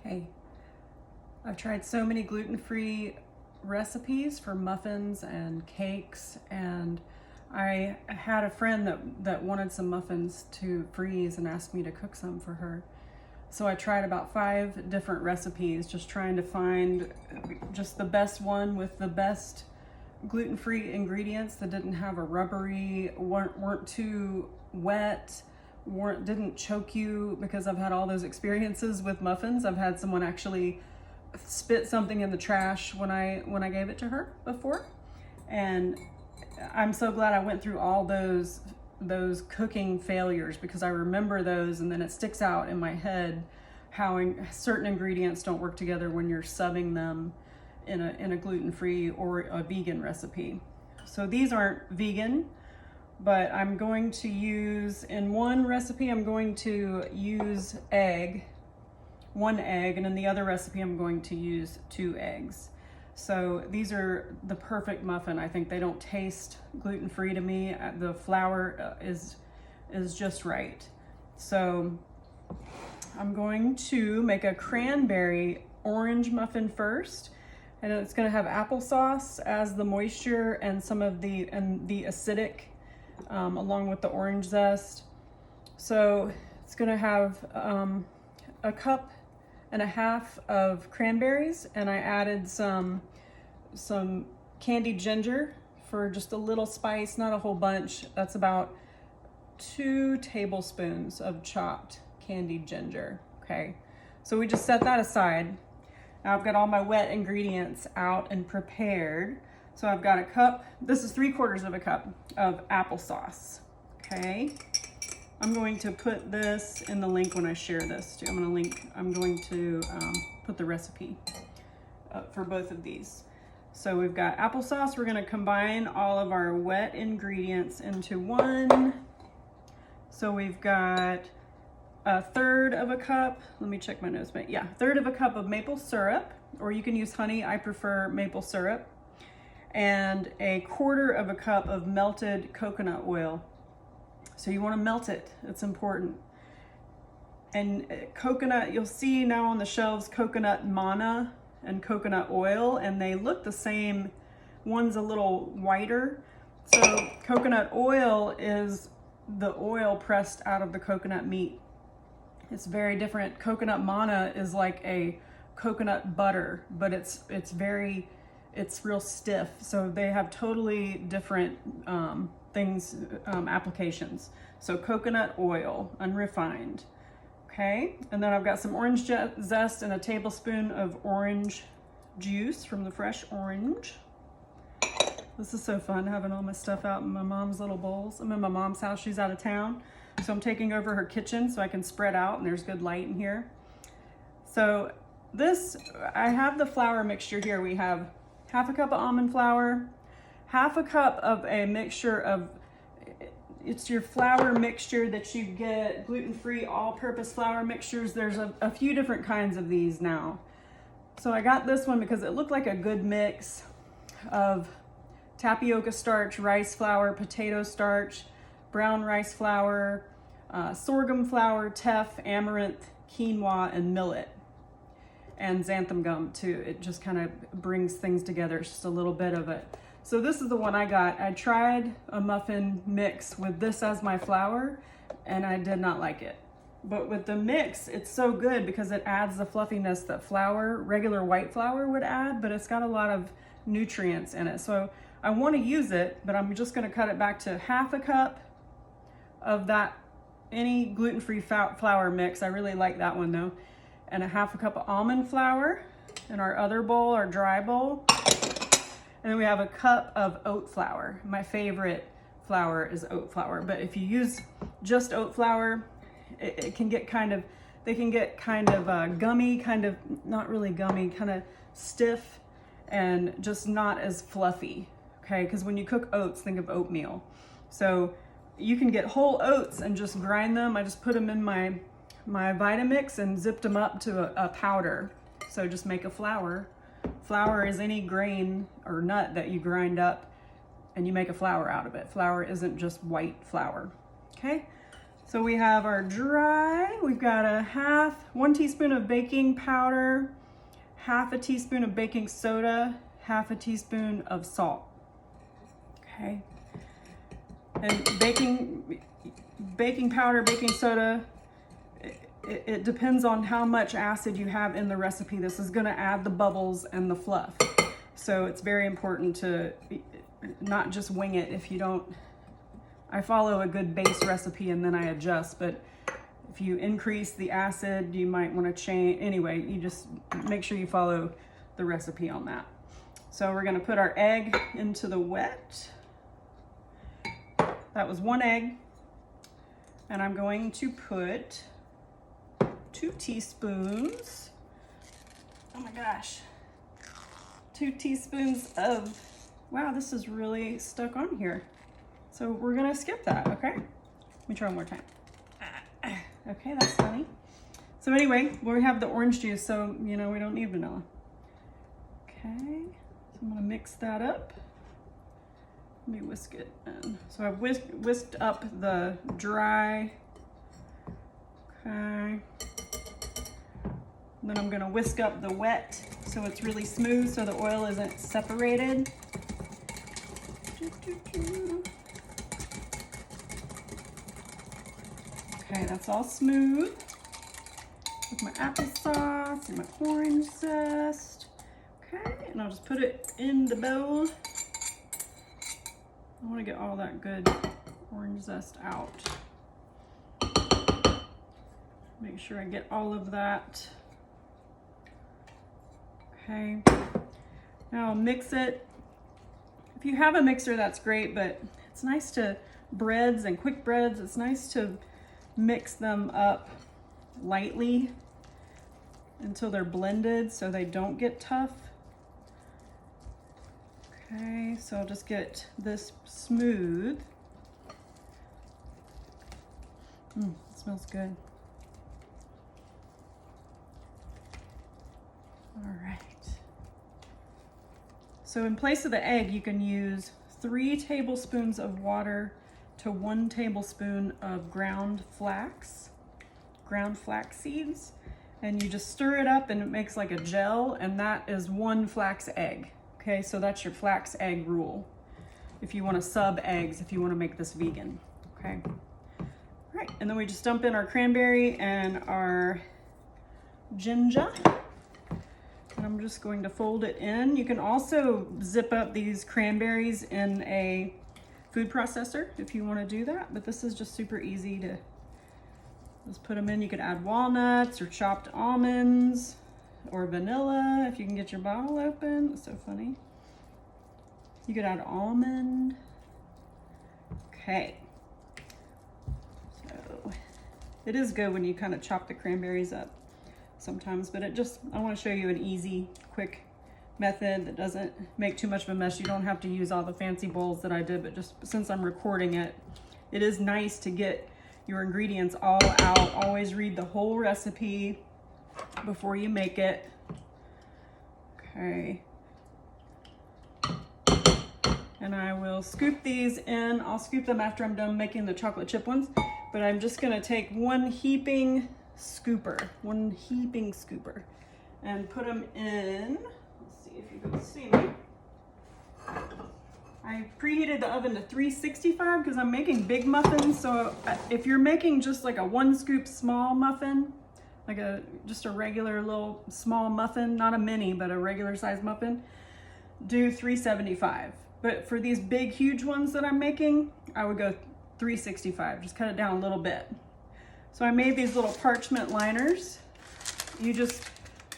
Hey, I've tried so many gluten-free recipes for muffins and cakes, and I had a friend that wanted some muffins to freeze and asked me to cook some for her. So I tried about 5 different recipes, just trying to find just the best one with the best gluten-free ingredients that didn't have a rubbery, weren't too wet, didn't choke you, because I've had all those experiences with muffins. I've had someone actually spit something in the trash when I gave it to her before, and I'm so glad I went through all those cooking failures, because I remember those, and then it sticks out in my head how certain ingredients don't work together when you're subbing them in a gluten-free or a vegan recipe. So these aren't vegan, but I'm going to use, in one recipe I'm going to use one egg, and in the other recipe I'm going to use 2 eggs. So these are the perfect muffin. I think they don't taste gluten-free to me. The flour is just right. So I'm going to make a cranberry orange muffin first, and it's going to have applesauce as the moisture and some of the acidic along with the orange zest. So it's going to have a cup and a half of cranberries, and I added some candied ginger for just a little spice, not a whole bunch. That's about 2 tablespoons of chopped candied ginger. Okay, so we just set that aside. Now I've got all my wet ingredients out and prepared. So I've got a cup, this is 3/4 of a cup of applesauce. Okay, I'm going to put this in the link when I share this too. I'm going to put the recipe for both of these. So we've got applesauce. We're going to combine all of our wet ingredients into one. So we've got 1/3 of a cup. Let me check my notes. Yeah, 1/3 of a cup of maple syrup, or you can use honey. I prefer maple syrup. And 1/4 of a cup of melted coconut oil. So you want to melt it. It's important. And coconut, you'll see now on the shelves coconut manna and coconut oil, and they look the same. One's a little whiter. So coconut oil is the oil pressed out of the coconut meat. It's very different. Coconut manna is like a coconut butter, but it's real stiff. So they have totally different things, applications. So coconut oil, unrefined. Okay, and then I've got some orange zest and a tablespoon of orange juice from the fresh orange. This is so fun, having all my stuff out in my mom's little bowls. I'm in my mom's house, she's out of town. So I'm taking over her kitchen so I can spread out, and there's good light in here. So I have the flour mixture here. We have 1/2 cup of almond flour, 1/2 cup of a mixture of, it's your flour mixture that you get, gluten-free all-purpose flour mixtures. There's a few different kinds of these now. So I got this one because it looked like a good mix of tapioca starch, rice flour, potato starch, brown rice flour, sorghum flour, teff, amaranth, quinoa, and millet, and xanthan gum too. It just kind of brings things together. It's just a little bit of it. So this is the one I got. I tried a muffin mix with this as my flour, and I did not like it. But with the mix, it's so good because it adds the fluffiness that regular white flour would add, but it's got a lot of nutrients in it. So I want to use it, but I'm just going to cut it back to 1/2 cup of that, any gluten-free flour mix. I really like that one though. And 1/2 cup of almond flour in our other bowl, our dry bowl. And then we have a cup of oat flour. My favorite flour is oat flour, but if you use just oat flour, it can get kind of, gummy, not really gummy, kind of stiff and just not as fluffy. Okay, because when you cook oats, think of oatmeal. So you can get whole oats and just grind them. I just put them in my Vitamix and zipped them up to a powder. So just make a flour. Flour is any grain or nut that you grind up and you make a flour out of it. Flour isn't just white flour. Okay, So we have our dry, we've got 1 teaspoon of baking powder, 1/2 teaspoon of baking soda, 1/2 teaspoon of salt. Okay. And baking powder, baking soda, it depends on how much acid you have in the recipe. This is gonna add the bubbles and the fluff. So it's very important to not just wing it. If you don't, I follow a good base recipe and then I adjust, but if you increase the acid, you might want to change. Anyway, you just make sure you follow the recipe on that. So we're going to put our egg into the wet. That was 1 egg. And I'm going to put 2 teaspoons. Oh my gosh. 2 teaspoons of, wow, this is really stuck on here. So we're gonna skip that, okay? Let me try one more time. Okay, that's funny. So anyway, we have the orange juice, so you know we don't need vanilla. Okay, so I'm gonna mix that up. Let me whisk it in. So I've whisked up the dry. Okay. Then I'm gonna whisk up the wet so it's really smooth so the oil isn't separated. Okay, that's all smooth. With my applesauce and my orange zest. Okay, and I'll just put it in the bowl. I want to get all that good orange zest out. Make sure I get all of that. Okay, now I'll mix it. If you have a mixer, that's great, but it's nice to breads and quick breads. It's nice to mix them up lightly until they're blended so they don't get tough. Okay, so I'll just get this smooth. It smells good. All right. So in place of the egg, you can use 3 tablespoons of water to 1 tablespoon of ground flax seeds. And you just stir it up and it makes like a gel, and that is 1 flax egg. Okay, so that's your flax egg rule. If you want to sub eggs, if you want to make this vegan. Okay. All right, and then we just dump in our cranberry and our ginger. And I'm just going to fold it in. You can also zip up these cranberries in a food processor if you want to do that, but this is just super easy to just put them in. You could add walnuts or chopped almonds or vanilla if you can get your bottle open. That's so funny. You could add almond. Okay. So it is good when you kind of chop the cranberries up sometimes, but I want to show you an easy, quick method that doesn't make too much of a mess. You don't have to use all the fancy bowls that I did, but just since I'm recording it, it is nice to get your ingredients all out. Always read the whole recipe before you make it. Okay. And I will scoop these in. I'll scoop them after I'm done making the chocolate chip ones, but I'm just gonna take one heaping scooper and put them in. Let's see if you can see me. I preheated the oven to 365 because I'm making big muffins. So if you're making just like a 1 scoop small muffin, like just a regular little small muffin, not a mini, but a regular size muffin, do 375. But for these big, huge ones that I'm making, I would go 365, just cut it down a little bit. So I made these little parchment liners. You just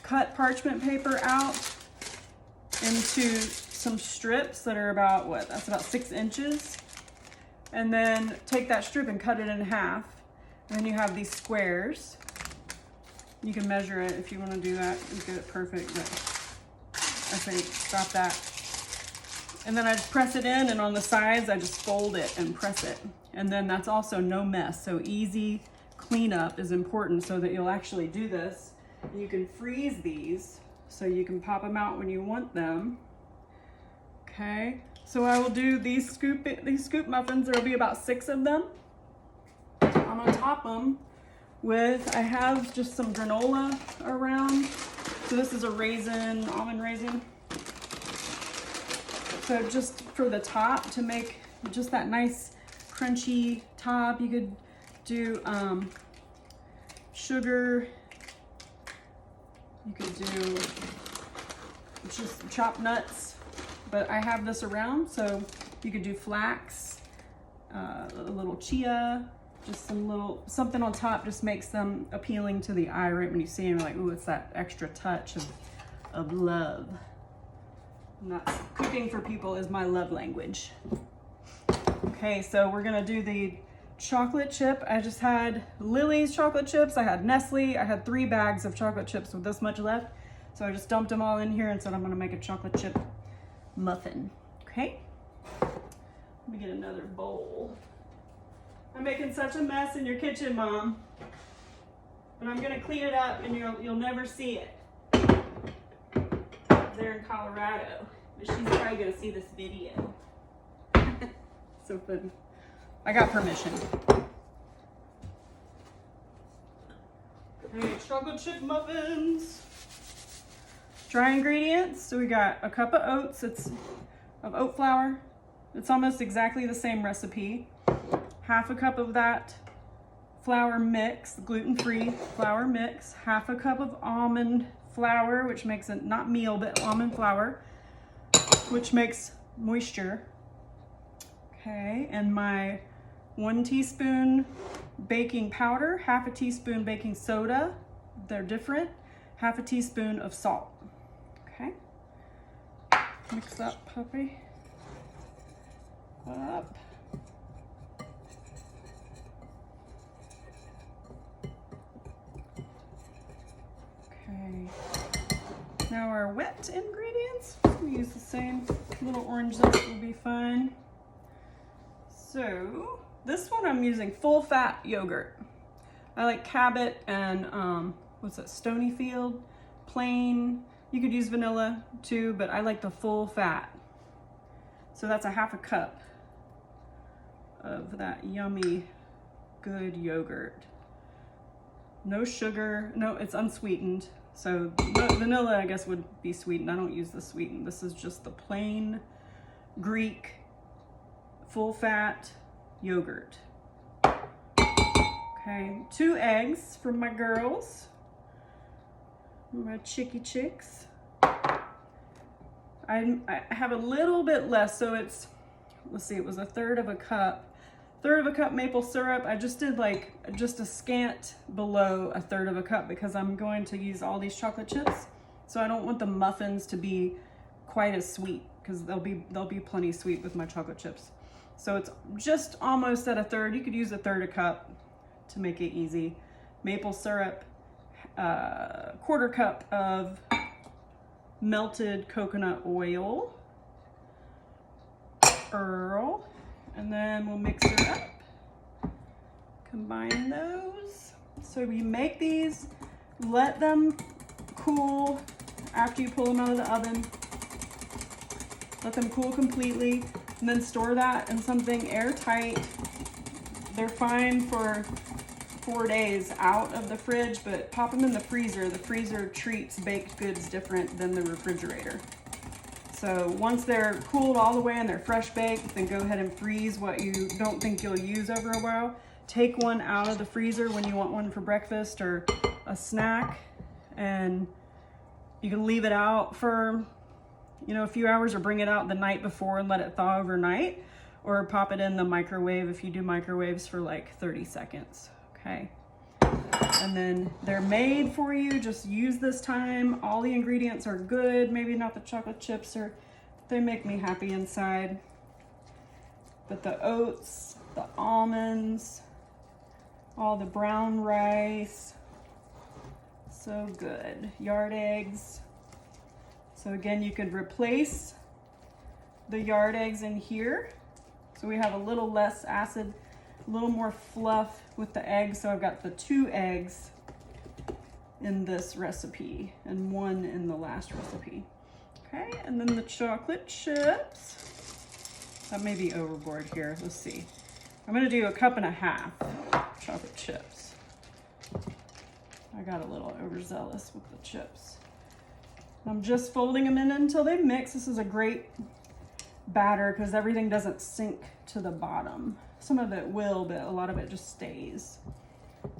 cut parchment paper out into some strips that are about, that's about 6 inches. And then take that strip and cut it in half. And then you have these squares. You can measure it if you want to do that and get it perfect, but I think stop that. And then I just press it in, and on the sides I just fold it and press it. And then that's also no mess, so easy cleanup is important so that you'll actually do this. You can freeze these so you can pop them out when you want them. Okay, so I will do these scoop muffins. There'll be about 6 of them. I'll I'm gonna top them with, I have just some granola around. So this is a raisin, almond raisin. So just for the top, to make just that nice crunchy top, you could do sugar. You could do just chopped nuts, but I have this around, so you could do flax, a little chia, just something on top just makes them appealing to the eye right when you see them. Like, ooh, it's that extra touch of love. Cooking for people is my love language. Okay, so we're gonna do the chocolate chip. I just had Lily's chocolate chips. I had Nestle. I had 3 bags of chocolate chips with this much left. So I just dumped them all in here and said I'm gonna make a chocolate chip muffin. Okay, let me get another bowl. I'm making such a mess in your kitchen, Mom. But I'm gonna clean it up and you'll never see it. There in Colorado. But she's probably gonna see this video. So fun. I got permission. Okay, chocolate chip muffins. Dry ingredients. So we got a cup of oats. It's of oat flour. It's almost exactly the same recipe. Half a cup of that flour mix, gluten-free flour mix. Half a cup of almond flour, which makes it not meal, but almond flour, which makes moisture. Okay, and my 1 teaspoon baking powder, half a teaspoon baking soda, they're different, half a teaspoon of salt. Okay, mix up, puppy, up. Okay, now our wet ingredients, we use the same little orange zest will be fine. So this one I'm using full fat yogurt. I like Cabot and what's that, Stonyfield, plain. You could use vanilla too, but I like the full fat. So that's a half a cup of that yummy, good yogurt. No sugar, no, it's unsweetened. So vanilla, I guess, would be sweetened. I don't use the sweetened. This is just the plain Greek full fat yogurt. Okay, 2 eggs from my girls, my chicky chicks. I have a little bit less, so it's, let's see, it was a third of a cup maple syrup. I just did like just a scant below a third of a cup because I'm going to use all these chocolate chips. So I don't want the muffins to be quite as sweet because they'll be plenty sweet with my chocolate chips. So it's just almost at a third. You could use a third a cup to make it easy. Maple syrup, 1/4 cup of melted coconut oil, Earl, and then we'll mix it up, combine those. So we make these, let them cool after you pull them out of the oven. Let them cool completely, and then store that in something airtight. They're fine for 4 days out of the fridge, but pop them in the freezer. The freezer treats baked goods different than the refrigerator. So once they're cooled all the way and they're fresh baked, then go ahead and freeze what you don't think you'll use over a while. Take one out of the freezer when you want one for breakfast or a snack, and you can leave it out for, a few hours, or bring it out the night before and let it thaw overnight, or pop it in the microwave if you do microwaves for like 30 seconds, okay? And then they're made for you. Just use this time. All the ingredients are good. Maybe not the chocolate chips, or they make me happy inside. But the oats, the almonds, all the brown rice, so good. Yard eggs. So again, you could replace the yard eggs in here. So we have a little less acid, a little more fluff with the eggs. So I've got the 2 eggs in this recipe and 1 in the last recipe. Okay, and then the chocolate chips. That may be overboard here, let's see. I'm gonna do 1.5 cups chocolate chips. I got a little overzealous with the chips. I'm just folding them in until they mix. This is a great batter because everything doesn't sink to the bottom. Some of it will, but a lot of it just stays.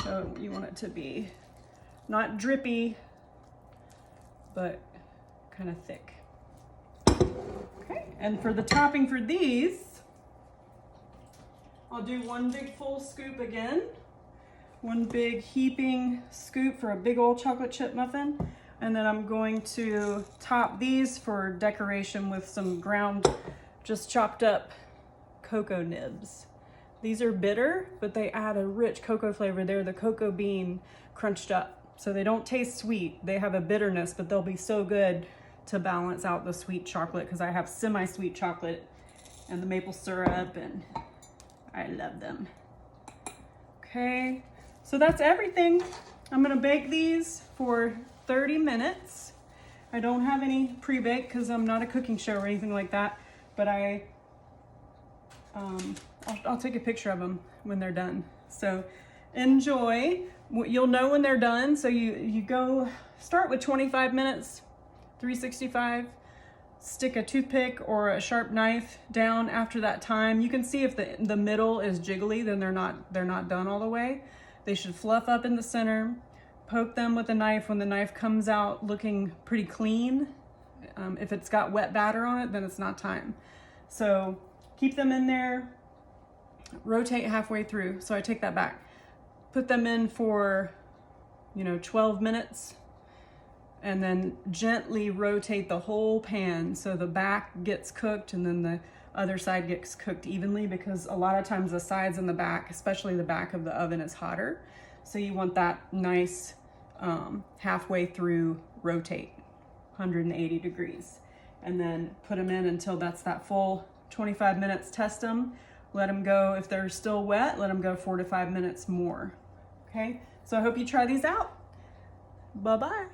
So you want it to be not drippy, but kind of thick. Okay, and for the topping for these, I'll do one big full scoop again. One big heaping scoop for a big old chocolate chip muffin. And then I'm going to top these for decoration with some ground, just chopped up cocoa nibs. These are bitter, but they add a rich cocoa flavor. They're the cocoa bean crunched up. So they don't taste sweet. They have a bitterness, but they'll be so good to balance out the sweet chocolate because I have semi-sweet chocolate and the maple syrup, and I love them. Okay. So that's everything. I'm gonna bake these for 30 minutes. I don't have any pre-bake because I'm not a cooking show or anything like that, but I'll take a picture of them when they're done. So enjoy. You'll know when they're done. So you go start with 25 minutes, 365. Stick a toothpick or a sharp knife down after that time. You can see if the middle is jiggly, then they're not done all the way. They should fluff up in the center. Poke them with a knife when the knife comes out looking pretty clean. If it's got wet batter on it, then it's not time. So keep them in there, rotate halfway through. So I take that back. Put them in for, 12 minutes, and then gently rotate the whole pan so the back gets cooked and then the other side gets cooked evenly, because a lot of times the sides and the back, especially the back of the oven, is hotter. So you want that nice halfway through rotate, 180 degrees. And then put them in until that's that full 25 minutes. Test them, let them go. If they're still wet, let them go 4 to 5 minutes more. Okay, so I hope you try these out. Bye-bye.